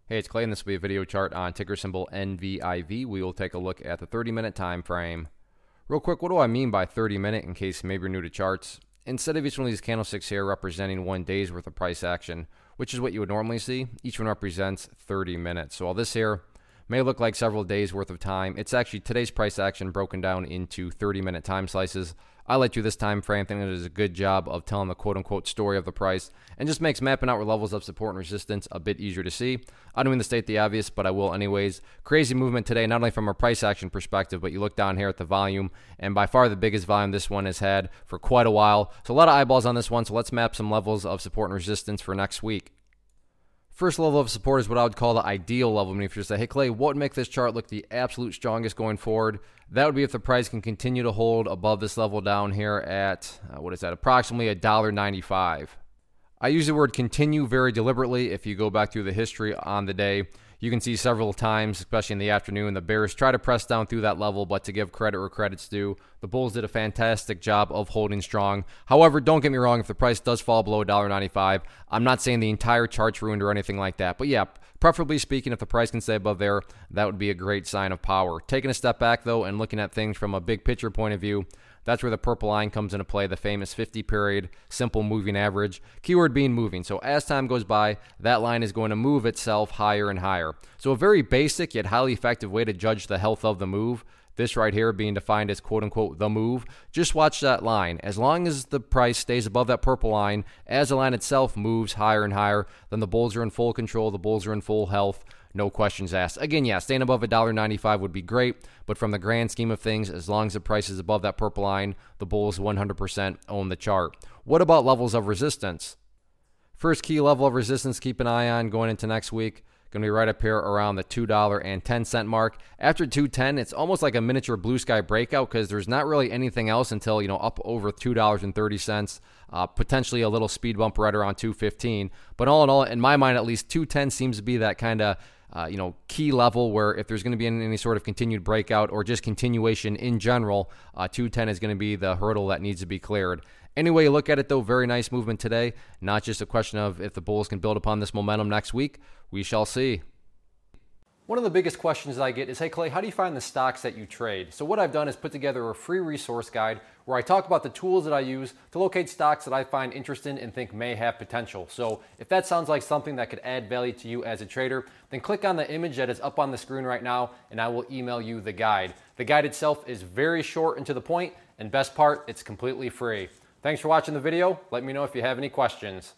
Hey, it's Clay, and this will be a video chart on ticker symbol NVIV. We will take a look at the 30-minute time frame. Real quick, what do I mean by 30-minute in case maybe you're new to charts? Instead of each one of these candlesticks here representing 1 day's worth of price action, which is what you would normally see, each one represents 30 minutes. So while this here may look like several days worth of time, it's actually today's price action broken down into 30-minute time slices. I like to this time frame. I think it does a good job of telling the quote-unquote story of the price and just makes mapping out where levels of support and resistance a bit easier to see. I don't mean to state the obvious, but I will anyways. Crazy movement today, not only from a price action perspective, but you look down here at the volume, and by far the biggest volume this one has had for quite a while. So a lot of eyeballs on this one, so let's map some levels of support and resistance for next week. First level of support is what I would call the ideal level. I mean, if you say, hey, Clay, what would make this chart look the absolute strongest going forward? That would be if the price can continue to hold above this level down here at, approximately $1.95. I use the word continue very deliberately. If you go back through the history on the day, you can see several times, especially in the afternoon, the bears try to press down through that level, but to give credit where credit's due, the bulls did a fantastic job of holding strong. However, don't get me wrong, if the price does fall below $1.95, I'm not saying the entire chart's ruined or anything like that. But yeah, preferably speaking, if the price can stay above there, that would be a great sign of power. Taking a step back, though, and looking at things from a big picture point of view, that's where the purple line comes into play, the famous 50-period simple moving average. Keyword being moving. So as time goes by, that line is going to move itself higher and higher. So a very basic yet highly effective way to judge the health of the move, this right here being defined as quote-unquote the move, just watch that line. As long as the price stays above that purple line, as the line itself moves higher and higher, then the bulls are in full control, the bulls are in full health. No questions asked. Again, yeah, staying above $1.95 would be great, but from the grand scheme of things, as long as the price is above that purple line, the bulls 100% own the chart. What about levels of resistance? First key level of resistance, keep an eye on going into next week. Going to be right up here around the $2.10 mark. After 2.10, it's almost like a miniature blue sky breakout because there's not really anything else until, up over $2.30. Potentially a little speed bump right around 2.15. But all in all, in my mind at least, 2.10 seems to be that kind of key level where if there's going to be any sort of continued breakout or just continuation in general, 210 is going to be the hurdle that needs to be cleared. Anyway, you look at it though, very nice movement today. Not just a question of if the bulls can build upon this momentum next week. We shall see. One of the biggest questions I get is, hey Clay, how do you find the stocks that you trade? So what I've done is put together a free resource guide where I talk about the tools that I use to locate stocks that I find interesting and think may have potential. So if that sounds like something that could add value to you as a trader, then click on the image that is up on the screen right now and I will email you the guide. The guide itself is very short and to the point, and best part, it's completely free. Thanks for watching the video. Let me know if you have any questions.